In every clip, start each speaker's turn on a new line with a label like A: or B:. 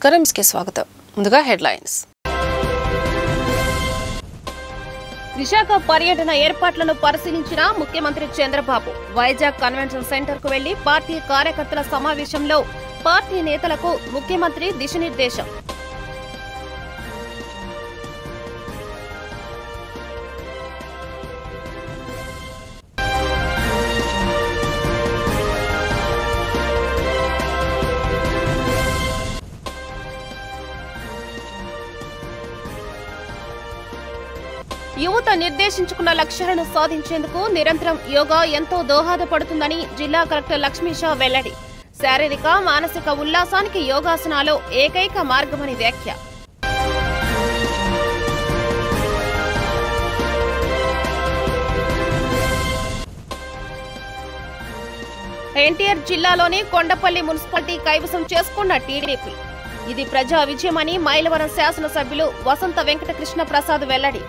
A: నమస్కారం స్వాగతం. ముందుగా హెడ్లైన్స్. విశాఖ పర్యటన ఏర్పాట్లను పరిశీలించిన ముఖ్యమంత్రి చంద్రబాబు వైజాగ్ కన్వెన్షన్ సెంటర్ కు వెళ్లి పార్టీ కార్యకర్తల సమావేశంలో పార్టీ నేతలకు ముఖ్యమంత్రి దిశానిర్దేశం. యువత నిర్దేశించుకున్న లక్ష్యాలను సాధించేందుకు నిరంతరం యోగా ఎంతో దోహదపడుతుందని జిల్లా కలెక్టర్ లక్ష్మీషా వెల్లడి. శారీరక మానసిక ఉల్లాసానికి యోగాసనాలు ఏకైక మార్గమని వ్యాఖ్య. ఎన్టీఆర్ జిల్లాలోని కొండపల్లి మున్సిపాలిటీ కైవసం చేసుకున్న టీడీపీ. ఇది ప్రజా విజయమని మైలవరం శాసనసభ్యులు వసంత వెంకట కృష్ణ ప్రసాద్ వెల్లడి.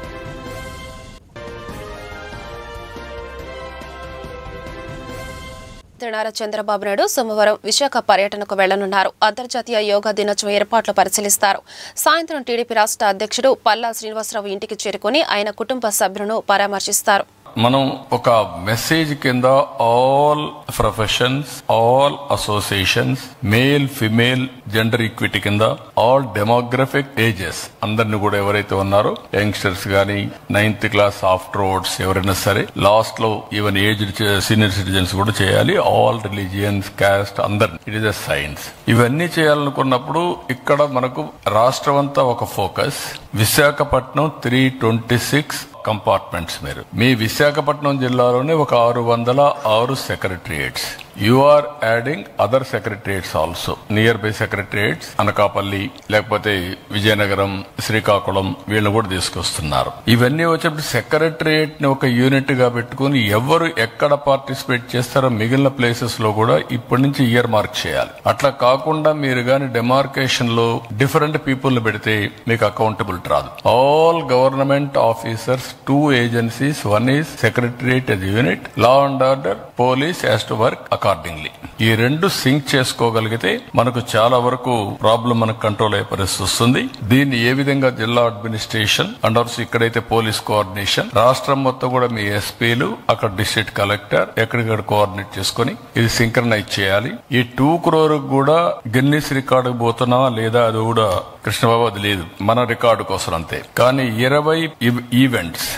A: నారా చంద్రబాబు నాయుడు సోమవారం విశాఖ పర్యటనకు వెళ్లనున్నారు. అంతర్జాతీయ యోగా దినోత్సవం ఏర్పాట్లు పరిశీలిస్తారు. సాయంత్రం టీడీపీ రాష్ట్ర అధ్యక్షుడు పల్లా శ్రీనివాసరావు ఇంటికి చేరుకుని ఆయన కుటుంబ సభ్యులను పరామర్శిస్తారు.
B: మనం ఒక మెసేజ్ కింద all professions, all associations, male female gender equity కింద ఆల్ డెమోగ్రఫిక్ ఏజెస్ అందరిని కూడా ఎవరైతే ఉన్నారో యంగ్స్టర్స్ గానీ 9th క్లాస్ ఆఫ్టర్వర్డ్స్ ఎవరైనా సరే, లాస్ట్ లో ఈవెన్ ఏజ్ సీనియర్ సిటిజన్స్ కూడా చేయాలి. ఆల్ రిలీజియన్స్, కాస్ట్ అందరిని. It is a science. ఇవన్నీ చేయాలనుకున్నప్పుడు ఇక్కడ మనకు రాష్ట్రం అంతా ఒక ఫోకస్. విశాఖపట్నం 326 కంపార్ట్మెంట్స్. మీ విశాఖపట్నం జిల్లాలోనే ఒక 606 secretariats. You are adding other secretariats also, nearby secretariats. Anakapalli, లేకపోతే విజయనగరం, శ్రీకాకుళం, వీళ్ళని కూడా తీసుకొస్తున్నారు. ఇవన్నీ వచ్చేప్పుడు సెక్రటరియేట్ ని ఒక యూనిట్ గా పెట్టుకుని ఎవరు ఎక్కడ పార్టిసిపేట్ చేస్తారో మిగిలిన ప్లేసెస్ లో కూడా ఇప్పటి నుంచి ఇయర్ మార్క్ చేయాలి. అట్లా కాకుండా మీరు గాని డెమార్కేషన్ లో డిఫరెంట్ పీపుల్ ని పెడితే మీకు అకౌంటబిలిటీ రాదు. All government officers, 2 agencies, one is secretariat as a unit, law and order, police has to work accordingly. ఈ రెండు సింక్ చేసుకోగలిగితే మనకు చాలా వరకు ప్రాబ్లం మనకు కంట్రోల్ అయ్యే పరిస్థితి వస్తుంది. దీన్ని ఏ విధంగా జిల్లా అడ్మినిస్ట్రేషన్ అండ్ ఆల్సో ఇక్కడైతే పోలీస్ కోఆర్డినేషన్, రాష్ట్రం మొత్తం కూడా మీ ఎస్పీలు, అక్కడ డిస్ట్రిక్ట్ కలెక్టర్ ఎక్కడిక్కడ కోఆర్డినేట్ చేసుకుని ఇది సింక్రనైజ్ చేయాలి. ఈ 2 crore కూడా గిన్నిస్ రికార్డు పోతున్నావా లేదా అది కూడా కృష్ణబాబు అది లేదు, మన రికార్డు కోసం అంతే. కానీ 20 ఈవెంట్స్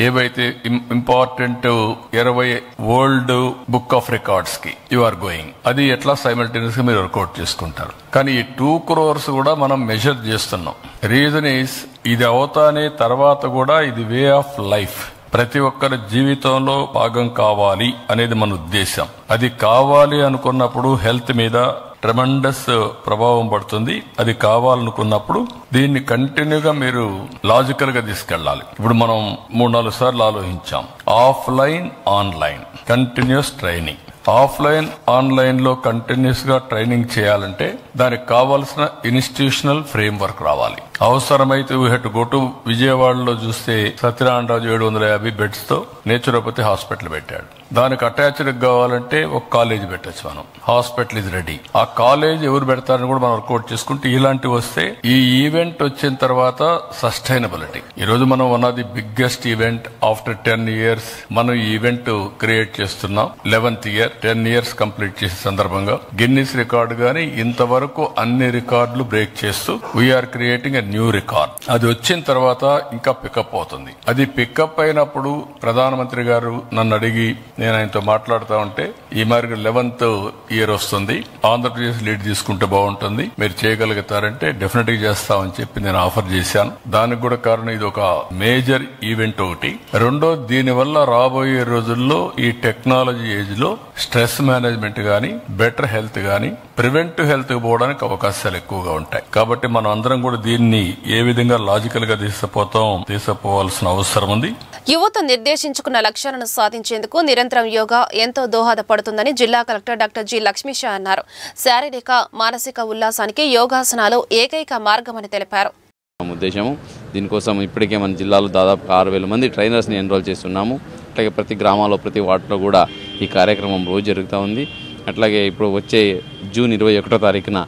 B: ఏవైతే important 20 world book of records కి యు ఆర్ గోయింగ్, అది ఎట్లా సైమల్టేనియస్ గా మీరు వర్కౌట్ చేసుకుంటారు. కానీ ఈ 2 crores కూడా మనం మెజర్ చేస్తున్నాం. రీజన్ ఈస్ ఇది అవుతానే తర్వాత కూడా ఇది వే ఆఫ్ లైఫ్, ప్రతి ఒక్కరి జీవితంలో భాగం కావాలి అనేది మన ఉద్దేశం. అది కావాలి అనుకున్నప్పుడు హెల్త్ మీద ట్రెమెండస్ ప్రభావం పడుతుంది. అది కావాలనుకున్నప్పుడు దీన్ని కంటిన్యూగా మీరు లాజికల్ గా తీసుకెళ్లాలి. ఇప్పుడు మనం 3-4 సార్లు ఆలోచించాం. Offline, online continuous training. Offline, online లో కంటిన్యూస్ గా ట్రైనింగ్ చేయాలంటే దానికి కావాల్సిన ఇన్స్టిట్యూషనల్ ఫ్రేమ్ వర్క్ రావాలి. అవసరమైతే వీ హెడ్ గో టు విజయవాడలో చూస్తే సత్యనారాయణరాజు 750 బెడ్స్ తో నేచురోపతి హాస్పిటల్ పెట్టాడు. దానికి అటాచ్డ్ కావాలంటే ఒక కాలేజ్ పెట్టచ్చు మనం. Hospital is ready. ఆ కాలేజ్ ఎవరు పెడతారని కూడా మనం వర్కౌట్ చేసుకుంటే ఇలాంటివి వస్తే ఈ ఈవెంట్ వచ్చిన తర్వాత సస్టైనబిలిటీ. ఈ రోజు మనం one of the biggest event after 10 years మనం ఈ ఈవెంట్ క్రియేట్ చేస్తున్నాం. 11th year 10 years కంప్లీట్ చేసే సందర్భంగా గిన్నిస్ రికార్డు గానీ ఇంతవరకు అన్ని రికార్డులు బ్రేక్ చేస్తూ వీఆర్ క్రియేటింగ్ న్యూ రికార్డ్. అది వచ్చిన తర్వాత ఇంకా పికప్ అవుతుంది. అది పికప్ అయినప్పుడు ప్రధానమంత్రి గారు నన్ను అడిగి నేను ఆయనతో మాట్లాడుతూ ఉంటే ఈ మరి 11th year వస్తుంది, ఆంధ్రప్రదేశ్ లీడ్ తీసుకుంటే బాగుంటుంది, మీరు చేయగలుగుతారంటే డెఫినెట్ గా చేస్తామని చెప్పి నేను ఆఫర్ చేశాను. దానికి కూడా కారణం ఇది ఒక మేజర్ ఈవెంట్ ఒకటి. రెండో, దీనివల్ల రాబోయే రోజుల్లో ఈ టెక్నాలజీ ఏజ్ లో స్ట్రెస్ మేనేజ్మెంట్ గానీ, బెటర్ హెల్త్ గానీ, ప్రివెంటివ్ హెల్త్ పోవడానికి అవకాశాలు ఎక్కువగా ఉంటాయి. కాబట్టి మనం అందరం కూడా దీన్ని ఏ విధంగా లాజికల్ గా తీసుకుపోవాల్సిన అవసరం ఉంది.
A: యువత నిర్దేశించుకున్న లక్ష్యాలను సాధించేందుకు నిరంతరం యోగా ఎంతో దోహదపడుతుందని జిల్లా కలెక్టర్ డాక్టర్ జి లక్ష్మీషా అన్నారు. శారీరక మానసిక ఉల్లాసానికి యోగాసనాలు ఏకైక మార్గమని తెలిపారు.
C: ఉద్దేశము దీనికోసం ఇప్పటికే మన జిల్లాలో దాదాపు 6,000 మంది ట్రైనర్స్ని ఎన్రోల్ చేస్తున్నాము. అట్లాగే ప్రతి గ్రామాల్లో, ప్రతి వార్డులో కూడా ఈ కార్యక్రమం రోజు జరుగుతూ ఉంది. అట్లాగే ఇప్పుడు వచ్చే జూన్ 21వ తారీఖున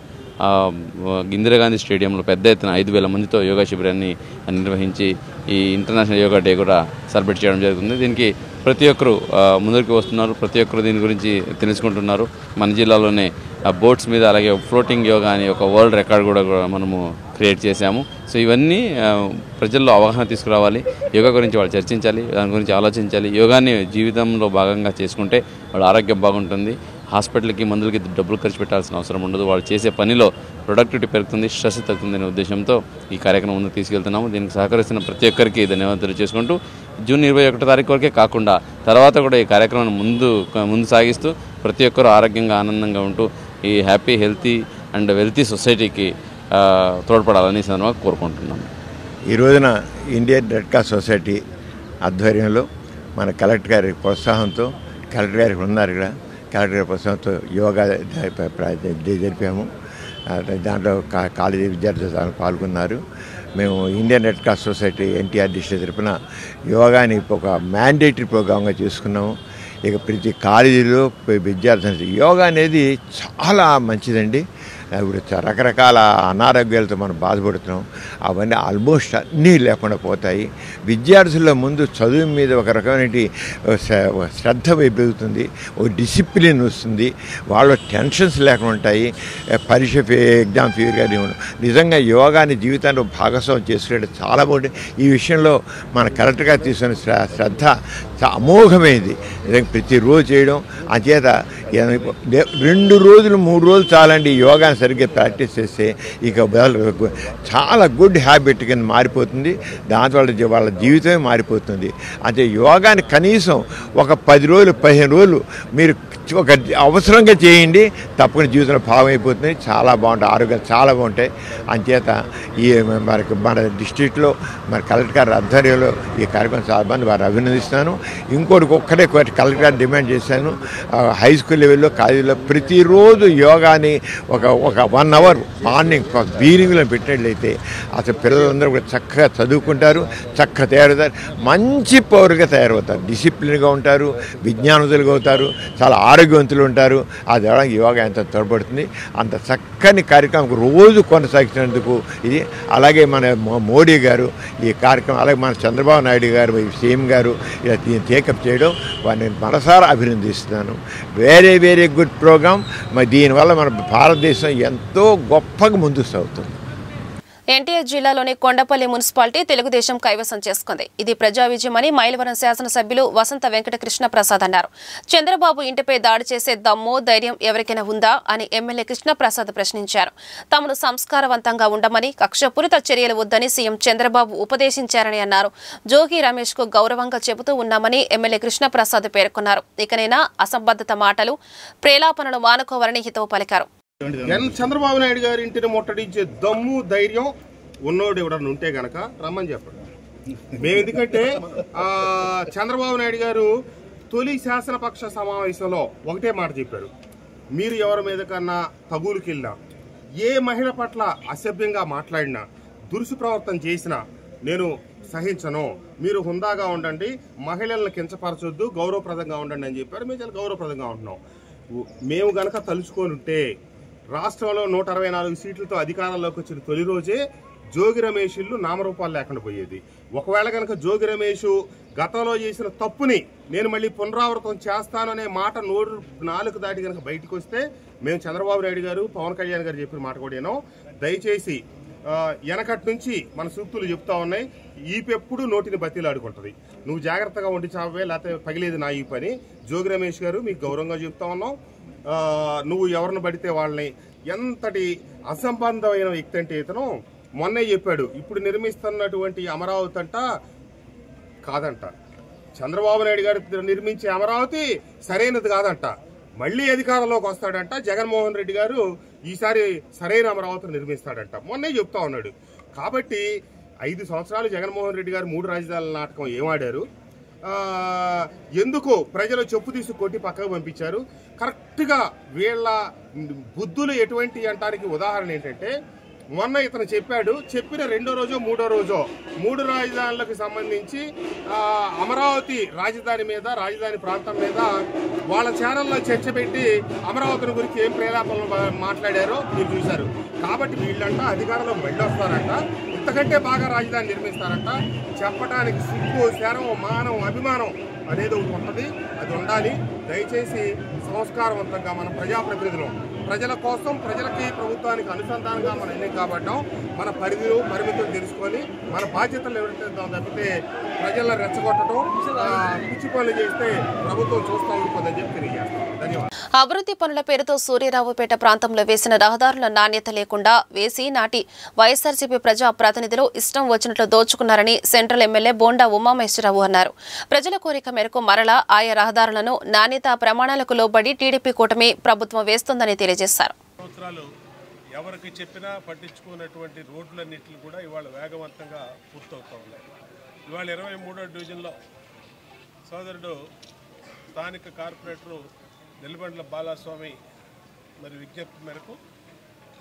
C: ఇందిరాగాంధీ స్టేడియంలో పెద్ద ఎత్తున 5,000 మందితో యోగా శిబిరాన్ని నిర్వహించి ఈ ఇంటర్నేషనల్ యోగా డే కూడా సెలబ్రేట్ చేయడం జరుగుతుంది. దీనికి ప్రతి ఒక్కరు ముందరికి వస్తున్నారు, ప్రతి ఒక్కరు దీని గురించి తెలుసుకుంటున్నారు. మన జిల్లాలోనే బోట్స్ మీద అలాగే ఫ్లోటింగ్ యోగా అని ఒక వరల్డ్ రికార్డ్ కూడా మనము క్రియేట్ చేశాము. సో ఇవన్నీ ప్రజల్లో అవగాహన తీసుకురావాలి, యోగా గురించి వాళ్ళు చర్చించాలి, దాని గురించి ఆలోచించాలి. యోగాని జీవితంలో భాగంగా చేసుకుంటే వాళ్ళ ఆరోగ్యం బాగుంటుంది, హాస్పిటల్కి మందులకి డబ్బులు ఖర్చు పెట్టాల్సిన అవసరం ఉండదు, వాళ్ళు చేసే పనిలో ప్రొడక్టివిటీ పెరుగుతుంది, స్ట్రెస్ తగ్గుతుందనే ఉద్దేశంతో ఈ కార్యక్రమం ముందుకు తీసుకెళ్తున్నాము. దీనికి సహకరిస్తున్న ప్రతి ఒక్కరికి ధన్యవాదాలు చేసుకుంటూ జూన్ 21 తారీఖు వరకే కాకుండా తర్వాత కూడా ఈ కార్యక్రమాన్ని ముందు సాగిస్తూ ప్రతి ఒక్కరూ ఆరోగ్యంగా ఆనందంగా ఉంటూ ఈ హ్యాపీ హెల్తీ అండ్ వెల్తీ సొసైటీకి తోడ్పడాలని సందర్భంగా కోరుకుంటున్నాను.
D: ఈ రోజున ఇండియన్ రెడ్ క్రాస్ సొసైటీ ఆధ్వర్యంలో మన కలెక్టర్ గారి ప్రోత్సాహంతో, కలెక్టర్ గారికి ఉన్నారు ఇక్కడ, కలెక్టర్ గారి ప్రోత్సాహంతో యోగా జరిపాము. దాంట్లో కాలేజీ విద్యార్థులు పాల్గొన్నారు. మేము Indian red cross society NTR district తరఫున యోగాని ఒక మ్యాండేటరీ ప్రోగ్రామ్గా చేసుకున్నాము. ఇక ప్రతి కాలేజీలో విద్యార్థులు యోగా అనేది చాలా మంచిదండి. ఇప్పుడు రకరకాల అనారోగ్యాలతో మనం బాధపడుతున్నాం, అవన్నీ ఆల్మోస్ట్ అన్నీ లేకుండా పోతాయి. విద్యార్థుల ముందు చదువు మీద ఒక రకమైన శ్రద్ధ పెరుగుతుంది, ఒక డిసిప్లిన్ వస్తుంది, వాళ్ళ టెన్షన్స్ లేకుండా ఉంటాయి, పరీక్ష ఎగ్జామ్ ఫీవర్ కానీ నిజంగా యోగాని జీవితాన్ని భాగస్వామ్యం చేసుకునే చాలా బాగుంటుంది. ఈ విషయంలో మన కరెక్ట్గా తీసుకున్న శ్రద్ధ అమోఘమైంది. ప్రతిరోజు చేయడం అంచేత 2 రోజులు 3 రోజులు చాలండి యోగాని సరిగ్గా ప్రాక్టీస్ చేస్తే ఇక చాలా గుడ్ హ్యాబిట్ కింద మారిపోతుంది. దాంతో వాళ్ళ జీవితమే మారిపోతుంది. అంటే యోగాని కనీసం ఒక 10 రోజులు 15 రోజులు మీరు ఒక అవసరంగా చేయండి, తప్పకుండా జీవితంలో భాగం అయిపోతుంది. చాలా బాగుంటాయి, ఆరోగ్యాలు చాలా బాగుంటాయి. అంచేత ఈ మన డిస్ట్రిక్ట్లో మన కలెక్టర్ గారి ఆధ్వర్యంలో ఈ కార్యక్రమం చాలా మంది వారు అభినందిస్తున్నాను. ఒక్కటే కలెక్టర్ గారు డిమాండ్ చేశాను, హై స్కూల్ లెవెల్లో కాలేజీలో ప్రతిరోజు యోగాని ఒక 1 అవర్ మార్నింగ్ ఈవినింగ్లో పెట్టినట్లయితే అసలు పిల్లలందరూ కూడా చక్కగా చదువుకుంటారు, చక్కగా తయారవుతారు, మంచి పౌరుగా తయారవుతారు, డిసిప్లిన్గా ఉంటారు, విజ్ఞానవంతులుగా అవుతారు, చాలా ఆరోగ్యవంతులు ఉంటారు. అది అవడానికి యోగా ఎంత తోడ్పడుతుంది. అంత చక్కని కార్యక్రమం రోజు కొనసాగించినందుకు ఇది. అలాగే మన మోడీ గారు ఈ కార్యక్రమం, అలాగే మన చంద్రబాబు నాయుడు గారు సీఎం గారు ఇలా టేకప్ చేయడం వారిని మనసారా అభినందిస్తున్నాను. Very good programme. మరి దీనివల్ల మన భారతదేశం ఎంతో గొప్పగా ముందుకు సాగుతుంది.
A: ఎన్టీఆర్ జిల్లాలోని కొండపల్లి మున్సిపాలిటీ తెలుగుదేశం కైవసం చేసుకుంది. ఇది ప్రజా విజయమని మైలవరం శాసనసభ్యులు వసంత వెంకట కృష్ణ ప్రసాద్ అన్నారు. చంద్రబాబు ఇంటిపై దాడి చేసే దమ్ము ధైర్యం ఎవరికైనా ఉందా అని ఎమ్మెల్యే కృష్ణ ప్రసాద్ ప్రశ్నించారు. తమను సంస్కారవంతంగా ఉండమని, కక్షపూరిత చర్యలు వద్దని సీఎం చంద్రబాబు ఉపదేశించారని అన్నారు. జోగి రమేష్ కు గౌరవంగా చెబుతూ ఉన్నామని ఎమ్మెల్యే కృష్ణ ప్రసాద్ పేర్కొన్నారు. ఇకనైనా అసంబద్ధత మాటలు, ప్రేలాపనలు మానుకోవాలని హితవు పలికారు.
E: చంద్రబాబు నాయుడు గారి ఇంటిని ముట్టడించే దమ్ము ధైర్యం ఉన్నోడు ఎవడన్నా ఉంటే గనక రమ్మని చెప్పండి. మేము ఎందుకంటే చంద్రబాబు నాయుడు గారు తొలి శాసనపక్ష సమావేశంలో ఒకటే మాట చెప్పారు, మీరు ఎవరి మీద కన్నా తగులుకెళ్ళినా, ఏ మహిళ పట్ల అసభ్యంగా మాట్లాడినా, దురుసు ప్రవర్తన చేసినా నేను సహించను, మీరు హుందాగా ఉండండి, మహిళలను కించపరచొద్దు, గౌరవప్రదంగా ఉండండి అని చెప్పారు. మేము చాలా గౌరవప్రదంగా ఉంటున్నాం. మేము గనక తలుచుకొని ఉంటే రాష్ట్రంలో 164 సీట్లతో అధికారంలోకి వచ్చిన తొలి రోజే జోగి రమేష్ ఇల్లు నామరూపాలు లేకుండా పోయేది. ఒకవేళ కనుక జోగి రమేష్ గతంలో చేసిన తప్పుని నేను మళ్ళీ పునరావృతం చేస్తాననే మాట 4 దాటి కనుక బయటకు వస్తే మేము చంద్రబాబు నాయుడు గారు, పవన్ కళ్యాణ్ గారు చెప్పిన మాట కూడా విన్నాం. దయచేసి వెనకటి నుంచి మన సూక్తులు చెప్తా ఉన్నాయి, ఈపెప్పుడు నోటిని బతిలాడుకుంటుంది, నువ్వు జాగ్రత్తగా ఉండి చావే, లేకపోతే పగిలేదు నా ఈ పని. జోగి రమేష్ గారు మీకు గౌరవంగా చెప్తా ఉన్నాం, నువ్వు ఎవరిని పడితే వాళ్ళని, ఎంతటి అసంబంధమైన వ్యక్తి అంటే ఇతను మొన్నే చెప్పాడు, ఇప్పుడు నిర్మిస్తున్నటువంటి అమరావతి అంట కాదంట, చంద్రబాబు నాయుడు గారు నిర్మించే అమరావతి సరైనది కాదంట, మళ్లీ అధికారంలోకి వస్తాడంట, జగన్మోహన్ రెడ్డి గారు ఈసారి సరైన అమరావతిని నిర్మిస్తాడంట, మొన్నే చెప్తా ఉన్నాడు. కాబట్టి 5 సంవత్సరాలు జగన్మోహన్ రెడ్డి గారు 3 రాజధానుల నాటకం ఏమాడారు, ఎందుకు ప్రజలు చెప్పు తీసి కొట్టి పక్కకు పంపించారు. కరెక్ట్గా వీళ్ళ బుద్ధులు ఎటువంటి అంటానికి ఉదాహరణ ఏంటంటే, మొన్న ఇతను చెప్పాడు, చెప్పిన రెండో రోజో మూడో రోజో 3 రాజధానులకు సంబంధించి అమరావతి రాజధాని మీద, రాజధాని ప్రాంతం మీద వాళ్ళ ఛానల్లో చర్చ పెట్టి అమరావతిని గురించి ఏం ప్రేలాపనలు మాట్లాడారో మీరు చూశారు. కాబట్టి వీళ్ళంట అధికారంలో మళ్ళీ వస్తారంట, ఇంతకంటే బాగా రాజధాని నిర్మిస్తారంట. చెప్పడానికి సిగ్గు, శరం, మానం, అభిమానం అనేది ఒకటి ఉంటుంది, అది ఉండాలి. దయచేసి సంస్కారవంతంగా మన ప్రజాప్రతినిధులు ప్రజల కోసం, ప్రజలకి, ప్రభుత్వానికి అనుసంధానంగా మనం ఎన్నిక కాబట్టాం. మన పరిధులు, పరిమితులు తెలుసుకొని మన బాధ్యతలు ఎవరైతే తప్పితే ప్రజలను రెచ్చగొట్టడం, పిచ్చి పనులు చేస్తే ప్రభుత్వం చూస్తూ ఉంటుందని చెప్పి తెలియజేస్తాం. ధన్యవాదాలు.
A: అభివృద్ధి పనుల పేరుతో సూర్యరావుపేట ప్రాంతంలో వేసిన రహదారుల నాణ్యత లేకుండా వేసి నాటి వైఎస్ఆర్సీపీ ప్రజా ప్రతినిధులు ఇష్టం వచ్చినట్లు దోచుకున్నారని సెంట్రల్ ఎమ్మెల్యే బోండా ఉమామహేశ్వరరావు అన్నారు. ప్రజల కోరిక మేరకు మరలా ఆయా రహదారులను నాణ్యతా ప్రమాణాలకు లోబడి టీడీపీ కూటమి ప్రభుత్వం వేస్తోందని తెలియజేశారు.
F: ఎవరికి చెప్పినా పట్టించుకున్నటువంటి రోడ్లన్నింటినీ కూడా ఇవాళ వేగవంతంగా పూర్తవుతూ ఉన్నాయి. ఇవాళ 23వ డివిజన్లో సోదరుడు స్థానిక కార్పొరేటరు నెల్లిబండ్ల బాలస్వామి మరి విజ్ఞప్తి మేరకు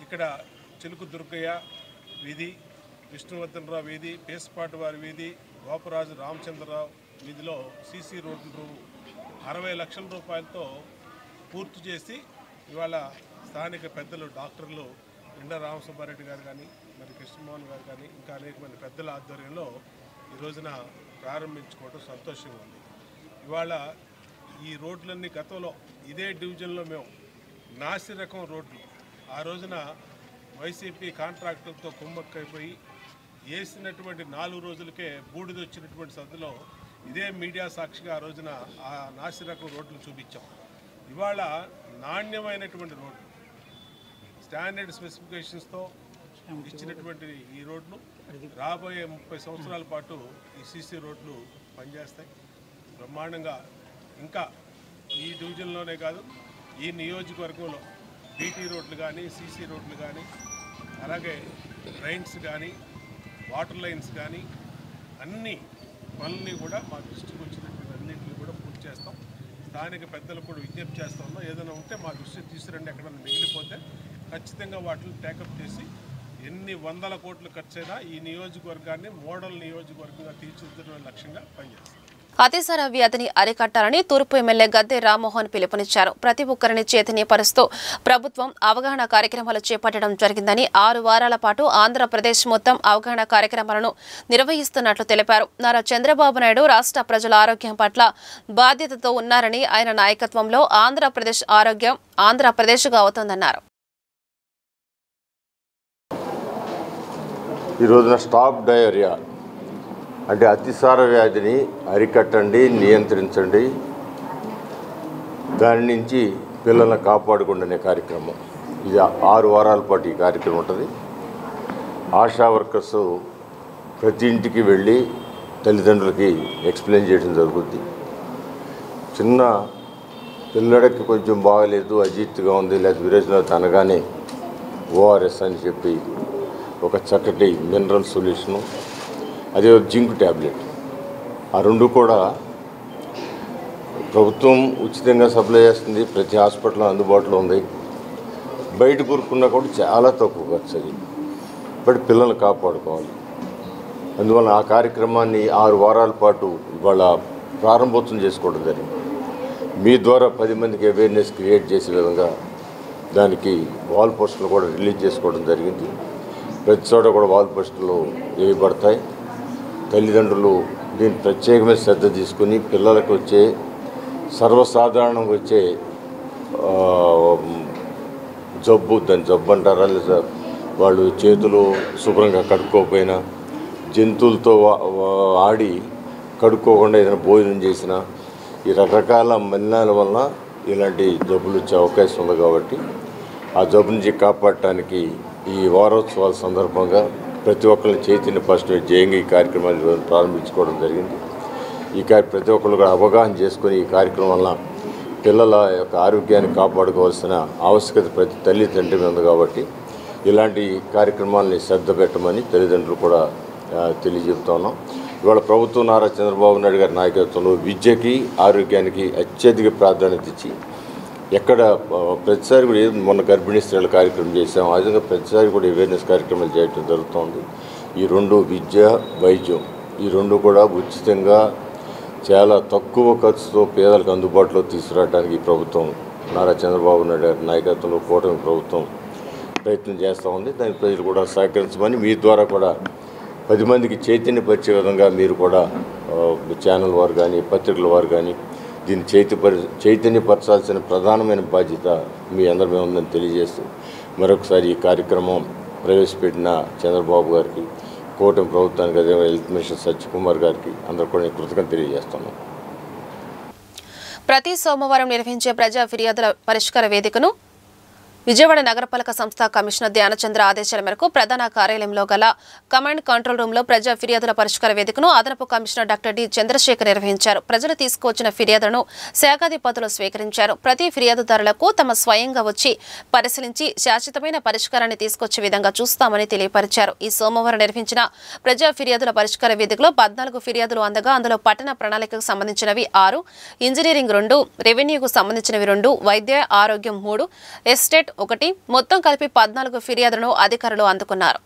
F: ఇక్కడ చిలుకు దుర్గయ్య వీధి, విష్ణువర్ధనరావు వీధి, పేస్పాటి వారి వీధి, గోపరాజు రామచంద్రరావు వీధిలో సీసీ రోడ్లు 60 లక్షల రూపాయలతో పూర్తి చేసి ఇవాళ స్థానిక పెద్దలు డాక్టర్లు ఎండా రామసుబ్బారెడ్డి గారు కానీ, మరి కృష్ణమోహన్ గారు కానీ, ఇంకా అనేక మంది పెద్దల ఆధ్వర్యంలో ఈ రోజున ప్రారంభించుకోవడం సంతోషంగా ఉంది. ఇవాళ ఈ రోడ్లన్నీ గతంలో ఇదే డివిజన్లో మేము నాసి రకం రోడ్లు ఆ రోజున వైసీపీ కాంట్రాక్టర్తో కుమ్మక్కైపోయి వేసినటువంటి 4 రోజులకే బూడిదొచ్చినటువంటి సద్దులో ఇదే మీడియా సాక్షిగా ఆ రోజున ఆ నాసి రకం రోడ్లు చూపించాం. ఇవాళ నాణ్యమైనటువంటి రోడ్లు, స్టాండర్డ్ స్పెసిఫికేషన్స్తో ఇచ్చినటువంటి ఈ రోడ్లు రాబోయే 30 సంవత్సరాల పాటు ఈ సీసీ రోడ్లు పనిచేస్తాయి బ్రహ్మాండంగా. ఇంకా ఈ డివిజన్లోనే కాదు, ఈ నియోజకవర్గంలో బీటీ రోడ్లు కానీ, సీసీ రోడ్లు కానీ, అలాగే డ్రైన్స్ కానీ, వాటర్ లైన్స్ కానీ అన్ని పనుల్ని కూడా మా దృష్టికి వచ్చినటువంటి అన్నింటినీ కూడా పూర్తి చేస్తాం. స్థానిక పెద్దలకు కూడా విజ్ఞప్తి చేస్తా ఉన్నాం, ఏదైనా ఉంటే మా దృష్టికి తీసుకురండి, ఎక్కడైనా మిగిలిపోతే ఖచ్చితంగా వాటిని టేకప్ చేసి ఎన్ని 100 కోట్లు ఖర్చైనా ఈ నియోజకవర్గాన్ని మోడల్ నియోజకవర్గంగా తీర్చిదిద్దడమే లక్ష్యంగా పనిచేస్తాం.
A: అతిసార వ్యాధిని అరికట్టాలని తూర్పు ఎమ్మెల్యే గద్దె రామ్మోహన్ పిలుపునిచ్చారు. ప్రతి ఒక్కరిని చైతన్యపరుస్తూ ప్రభుత్వం అవగాహన కార్యక్రమాలు చేపట్టడం జరిగిందని, 6 వారాల పాటు ఆంధ్రప్రదేశ్ మొత్తం అవగాహన కార్యక్రమాలను నిర్వహిస్తున్నట్లు తెలిపారు. నారా చంద్రబాబు నాయుడు రాష్ట్ర ప్రజల ఆరోగ్యం పట్ల బాధ్యతతో ఉన్నారని, ఆయన నాయకత్వంలో ఆంధ్రప్రదేశ్ ఆరోగ్యం ఆంధ్రప్రదేశ్గా అవుతోందన్నారు.
D: ఈ రోజున స్టాప్ డయేరియా అంటే అతిసార వ్యాధిని అరికట్టండి, నియంత్రించండి, దాని నుంచి పిల్లల్ని కాపాడుకోండి అనే కార్యక్రమం. ఇది 6 వారాల పాటు ఈ కార్యక్రమం ఉంటుంది. ఆశా వర్కర్స్ ప్రతి ఇంటికి వెళ్ళి తల్లిదండ్రులకి ఎక్స్ప్లెయిన్ చేయడం జరుగుతుంది. చిన్న పిల్లడికి కొంచెం బాగలేదు, అజీర్తిగా ఉంది, లేదా విరేచనాలు అనగానే ఓఆర్ఎస్ అని చెప్పి ఒక చక్కటి మినరల్ సొల్యూషను, అదే జింక్ ట్యాబ్లెట్, ఆ 2 కూడా ప్రభుత్వం ఉచితంగా సప్లై చేస్తుంది. ప్రతి హాస్పిటల్లో అందుబాటులో ఉంది. బయట కొనుక్కున్నా కూడా చాలా తక్కువ ఖర్చు అది. బట్ పిల్లల్ని కాపాడుకోవాలి. అందువల్ల ఆ కార్యక్రమాన్ని 6 వారాల పాటు ఇవాళ ప్రారంభోత్సవం చేసుకోవడం జరిగింది. మీ ద్వారా 10 మందికి అవేర్నెస్ క్రియేట్ చేసే విధంగా దానికి వాల్ పోస్టులు కూడా రిలీజ్ చేసుకోవడం జరిగింది. ప్రతి చోట కూడా వాల్ పోస్టులు వేయబడతాయి. తల్లిదండ్రులు దీన్ని ప్రత్యేకమైన శ్రద్ధ తీసుకుని పిల్లలకు వచ్చే సర్వసాధారణంగా వచ్చే జబ్బు, దాని జబ్బు అంటారా, లేదా వాళ్ళు చేతులు శుభ్రంగా కడుక్కోకపోయినా, జంతువులతో ఆడి కడుక్కోకుండా ఏదైనా భోజనం చేసినా, ఈ రకరకాల మలినాల వలన ఇలాంటి జబ్బులు వచ్చే అవకాశం ఉంది. కాబట్టి ఆ జబ్బు నుంచి కాపాడటానికి ఈ వారోత్సవాల సందర్భంగా ప్రతి ఒక్కరిని చైతన్యపరచడం జయంగా ఈ కార్యక్రమాన్ని ప్రారంభించుకోవడం జరిగింది. ఈ ప్రతి ఒక్కరు కూడా అవగాహన చేసుకుని ఈ కార్యక్రమం వల్ల పిల్లల యొక్క ఆరోగ్యాన్ని కాపాడుకోవాల్సిన ఆవశ్యకత ప్రతి తల్లి తండ్రి ఉంది. కాబట్టి ఇలాంటి కార్యక్రమాలని శ్రద్ధ పెట్టమని తల్లిదండ్రులు కూడా తెలియజెప్తా ఉన్నాం. ఇవాళ ప్రభుత్వం నారా చంద్రబాబు నాయుడు గారి నాయకత్వంలో విద్యకి, ఆరోగ్యానికి అత్యధిక ప్రాధాన్యత ఇచ్చి
G: ఎక్కడ ప్రతిసారి కూడా మొన్న గర్భిణీ స్త్రీల కార్యక్రమం చేసాం, ఆ విధంగా ప్రతిసారి కూడా అవేర్నెస్ కార్యక్రమాలు చేయడం జరుగుతుంది. ఈ రెండు విద్య, వైద్యం ఈ రెండు కూడా ఉచితంగా చాలా తక్కువ ఖర్చుతో పేదలకు అందుబాటులో తీసుకురావడానికి ఈ ప్రభుత్వం నారా చంద్రబాబు నాయుడు గారి నాయకత్వంలో కూటమి ప్రభుత్వం ప్రయత్నం చేస్తూ ఉంది. దానికి ప్రజలు కూడా సహకరించమని మీ ద్వారా కూడా 10 మందికి చైతన్యపరిచే విధంగా మీరు కూడా ఛానల్ వారు కానీ పత్రికల వారు కానీ దీన్ని చైతన్యపరచాల్సిన ప్రధానమైన బాధ్యత మీ అందరి మీద ఉందని తెలియజేస్తూ మరొకసారి ఈ కార్యక్రమం ప్రవేశపెట్టిన చంద్రబాబు గారికి, కూటమి ప్రభుత్వానికి, అదే హెల్త్ మినిస్టర్ సత్యకుమార్ గారికి అందరూ కూడా కృతజ్ఞతలు తెలియజేస్తున్నాం.
A: ప్రతి సోమవారం నిర్వహించే ప్రజా ఫిర్యాదుల పరిష్కార వేదికను విజయవాడ నగరపాలక సంస్థ కమిషనర్ ధ్యానచంద్ర ఆదేశాల మేరకు ప్రధాన కార్యాలయంలో గల కమాండ్ కంట్రోల్ రూమ్ లో ప్రజా ఫిర్యాదుల పరిష్కార వేదికను అదనపు కమిషనర్ డాక్టర్ డి చంద్రశేఖర్ నిర్వహించారు. ప్రజలు తీసుకువచ్చిన ఫిర్యాదులను శాఖాధిపతులు స్వీకరించారు. ప్రతి ఫిర్యాదుదారులకు తమ స్వయంగా వచ్చి పరిశీలించి శాశ్వతమైన పరిష్కారాన్ని తీసుకొచ్చే విధంగా చూస్తామని తెలియపరిచారు. ఈ సోమవారం నిర్వహించిన ప్రజా ఫిర్యాదుల పరిష్కార వేదికలో 14 ఫిర్యాదులు అందగా అందులో పట్టణ ప్రణాళికకు సంబంధించినవి 6, ఇంజనీరింగ్ 2, రెవెన్యూకు సంబంధించినవి 2, వైద్య ఆరోగ్యం 3, ఎస్టేట్ 1 మొత్తం కలిపి 14 ఫిర్యాదులను అధికారులు అందుకున్నారు.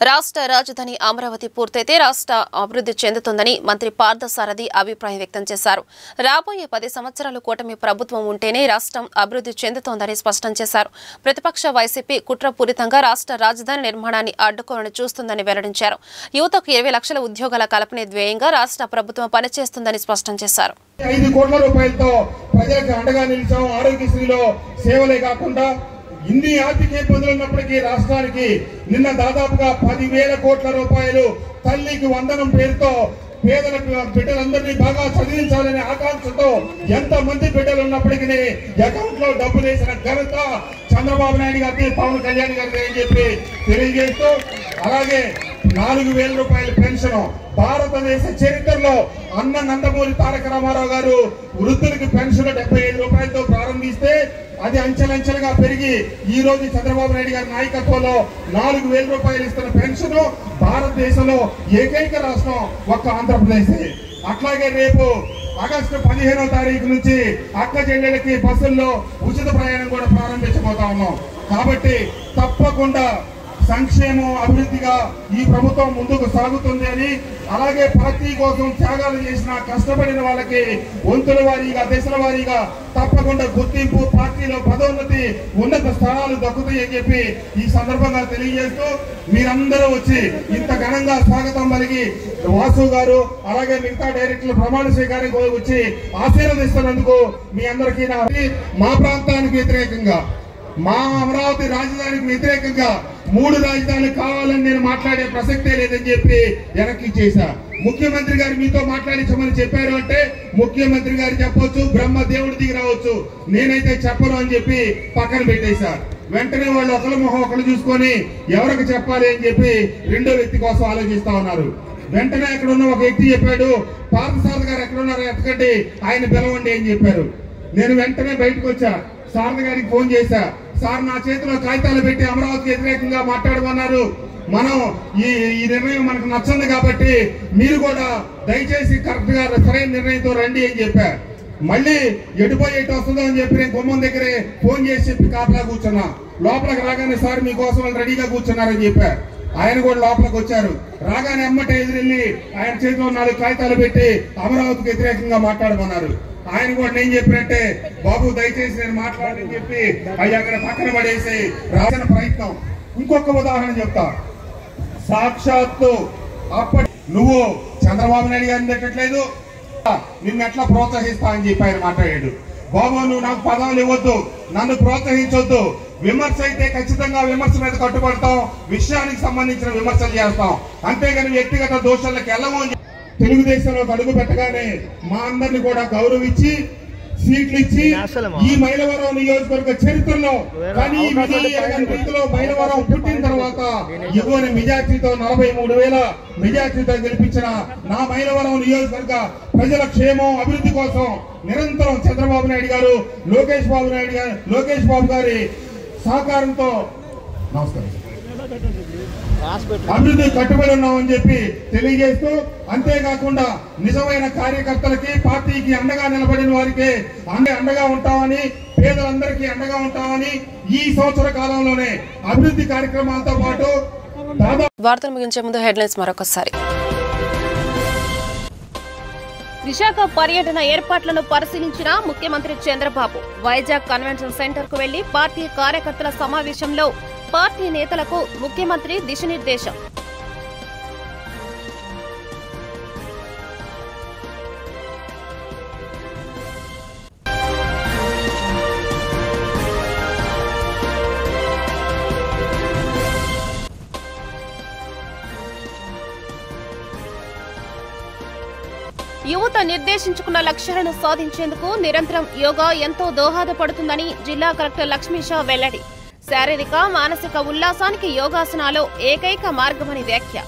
A: రాష్ట్ర రాజధాని అమరావతి పూర్తయితే రాష్ట్ర అభివృద్ధి చెందుతుందని మంత్రి పార్థసారథి అభిప్రాయం వ్యక్తం చేశారు. రాబోయే 10 సంవత్సరాలు కూటమి ప్రభుత్వం ఉంటేనే రాష్ట్రం అభివృద్ధి చెందుతోందని స్పష్టం చేశారు. ప్రతిపక్ష వైసీపీ కుట్రపూరితంగా రాష్ట్ర రాజధాని నిర్మాణాన్ని అడ్డుకోవాలని చూస్తుందని వెల్లడించారు. యువతకు 20 లక్షల ఉద్యోగాల కల్పనే ధ్యేయంగా రాష్ట్ర ప్రభుత్వం పనిచేస్తుందని స్పష్టం చేశారు.
E: 5 కోట్ల రూపాయలతో ప్రజలకు అండగా నిలిచాం. ఆరోగ్యశ్రీలో సేవలే కాకుండా ఇన్ని ఆర్థిక ఇబ్బందులు ఉన్నప్పటికీ రాష్ట్రానికి నిన్న దాదాపుగా 10,000 కోట్ల రూపాయలు తల్లికి వందనం పేరుతో పేదలకు బిడ్డలందరినీ బాగా చదివించాలనే ఆకాంక్షతో ఎంతమంది బిడ్డలు ఉన్నప్పటికీ అకౌంట్ లో డబ్బులు వేసిన ఘనత చంద్రబాబు నాయుడు గారికి, పవన్ కళ్యాణ్ గారికి అని చెప్పి తెలియజేస్తూ, అలాగే 4,000 రూపాయల పెన్షన్ భారతదేశ చరిత్రలో అన్న నందమూరి తారక రామారావు గారు వృద్ధులకు పెన్షన్ 75 రూపాయలతో ప్రారంభిస్తే అది అంచెలంచెలుగా పెరిగి ఈ రోజు చంద్రబాబు నాయుడు గారి నాయకత్వంలో 4,000 రూపాయలు ఇస్తున్న పెన్షన్ భారతదేశంలో ఏకైక రాష్ట్రం ఒక్క ఆంధ్రప్రదేశ్. అట్లాగే రేపు ఆగస్టు 15వ తారీఖు నుంచి అక్క చెల్లెలకి బస్సుల్లో ఉచిత ప్రయాణం కూడా ప్రారంభించబోతా ఉన్నాం. కాబట్టి తప్పకుండా సంక్షేమం, అభివృద్ధిగా ఈ ప్రభుత్వం ముందుకు సాగుతుంది అని, అలాగే పార్టీ కోసం త్యాగాలు చేసిన కష్టపడిన వాళ్ళకి వంతుల వారీగా, దశల వారీగా తప్పకుండా గుర్తింపు, పార్టీలో పదోన్నతి, ఉన్నత స్థానాలు దక్కుతాయి అని చెప్పి ఈ సందర్భంగా తెలియజేస్తూ, మీరందరూ వచ్చి ఇంత ఘనంగా స్వాగతం పలికి వాసు గారు అలాగే మిగతా డైరెక్టర్లు ప్రమాణ స్వీకారానికి వచ్చి ఆశీర్వదిస్తున్నందుకు మీ అందరికీ మా ప్రాంతానికి వ్యతిరేకంగా, మా అమరావతి రాజధానికి వ్యతిరేకంగా 3 రాజధానులు కావాలని నేను మాట్లాడే ప్రసక్తే లేదని చెప్పి వెనక్కి చేశా. ముఖ్యమంత్రి గారు మీతో మాట్లాడించమని చెప్పారు అంటే ముఖ్యమంత్రి గారు చెప్పొచ్చు, బ్రహ్మ దేవుడి దిగి రావచ్చు, నేనైతే చెప్పను అని చెప్పి పక్కన పెట్టేశా. వెంటనే వాళ్ళు ఒకరి మొహం ఒకరు చూసుకొని ఎవరికి చెప్పాలి అని చెప్పి రెండో వ్యక్తి కోసం ఆలోచిస్తా ఉన్నారు. వెంటనే అక్కడ ఉన్న ఒక వ్యక్తి చెప్పాడు, పార్థసారథి గారు ఎక్కడున్నారో ఎత్తకండి, ఆయన పిలవండి అని చెప్పారు. నేను వెంటనే బయటకు వచ్చా, సారథి గారికి ఫోన్ చేశా. సార్, నా చేతిలో కాగితాలు పెట్టి అమరావతికి వ్యతిరేకంగా మాట్లాడమన్నారు, మనం ఈ నిర్ణయం మనకు నచ్చంది కాబట్టి మీరు కూడా దయచేసి కరెక్ట్ గా సరైన నిర్ణయంతో రండి అని చెప్పా. మళ్ళీ ఎటుపోయి ఎటు వస్తుందో అని చెప్పి నేను గుమ్మం దగ్గరే ఫోన్ చేసి చెప్పి కాపలా కూర్చున్నా. లోపలికి రాగానే సార్ మీకోసం రెడీగా కూర్చున్నారని చెప్పా. ఆయన కూడా లోపలికి వచ్చారు. రాగానే అమ్మట ఎదురెళ్ళి ఆయన చేతిలో 4 కాగితాలు పెట్టి అమరావతికి వ్యతిరేకంగా మాట్లాడమన్నారు. ఆయన కూడా నేను చెప్పినట్టే, బాబు దయచేసి నేను మాట్లాడని చెప్పి అవి అక్కడ పక్కన పడేసి రాసిన ప్రయత్నం. ఇంకొక ఉదాహరణ చెప్తా. సాక్షాత్తు అప్పటి నువ్వు చంద్రబాబు నాయుడు గారిని తిట్టట్లేదు, నిన్ను ఎట్లా ప్రోత్సహిస్తా అని చెప్పి ఆయన మాట్లాడాడు. బాబు నువ్వు నాకు పదవులు ఇవ్వద్దు, నన్ను ప్రోత్సహించొద్దు, విమర్శ అయితే ఖచ్చితంగా విమర్శ మీద కట్టుబడతాం, విషయానికి సంబంధించిన విమర్శలు చేస్తాం, అంతేగాని వ్యక్తిగత దోషాలకు వెళ్ళము. తెలుగుదేశంలో అడుగు పెట్టగానే మా అందరిని కూడా గౌరవించి సీట్లు ఇచ్చి ఈ మైలవరం నియోజకవర్గ చరిత్రలో కానీ రీతిలో మైలవరం పుట్టిన తర్వాత ఇవ్వని మెజార్టీతో 43,000 మెజార్టీతో గెలిపించిన నా మైలవరం నియోజకవర్గ ప్రజల క్షేమం, అభివృద్ధి కోసం నిరంతరం చంద్రబాబు నాయుడు గారు, లోకేష్ బాబు గారి సహకారంతో నమస్కారం. అభివృద్ధి కట్టుబడి ఉన్నామని చెప్పి తెలియజేస్తూ, అంతేకాకుండా నిజమైన కార్యకర్తలకి పార్టీకి అండగా నిలబడిన వారికి అండగా ఉంటామని, పేదలందరికీ అండగా ఉంటామని ఈ సంవత్సర కాలంలోనే అభివృద్ధి కార్యక్రమాలతో పాటు
H: వార్తలు ముగించే ముందు హెడ్లైన్స్ మరొకసారి.
A: విశాఖ పర్యటన ఏర్పాట్లను పరిశీలించిన ముఖ్యమంత్రి చంద్రబాబు. వైజాగ్ కన్వెన్షన్ సెంటర్ కు వెళ్లి పార్టీ కార్యకర్తల సమావేశంలో పార్టీ నేతలకు ముఖ్యమంత్రి దిశానిర్దేశం. యువత నిర్దేశించుకున్న లక్ష్యాలను సాధించేందుకు నిరంతరం యోగా ఎంతో దోహదపడుతుందని జిల్లా కలెక్టర్ లక్ష్మీషా వెల్లడి. శారీరక మానసిక ఉల్లాసానికి యోగాసనాలు ఏకైక మార్గమని వ్యాఖ్య.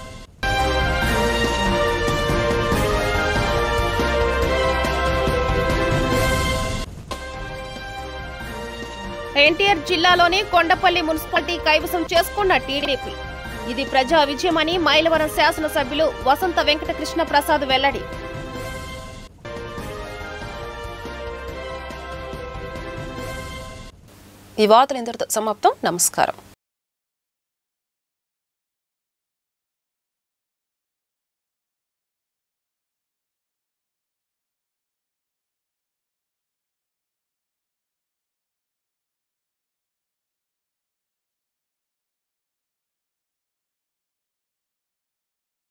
A: ఎన్టీఆర్ జిల్లాలోని కొండపల్లి మున్సిపాలిటీ కైవసం చేసుకున్న టీడీపీ. ఇది ప్రజా విజయమని మైలవరం శాసనసభ్యులు వసంత వెంకటకృష్ణ ప్రసాద్ వెల్లడి.
H: ఈ వార్తలు ఇంతటితో సమాప్తం. నమస్కారం.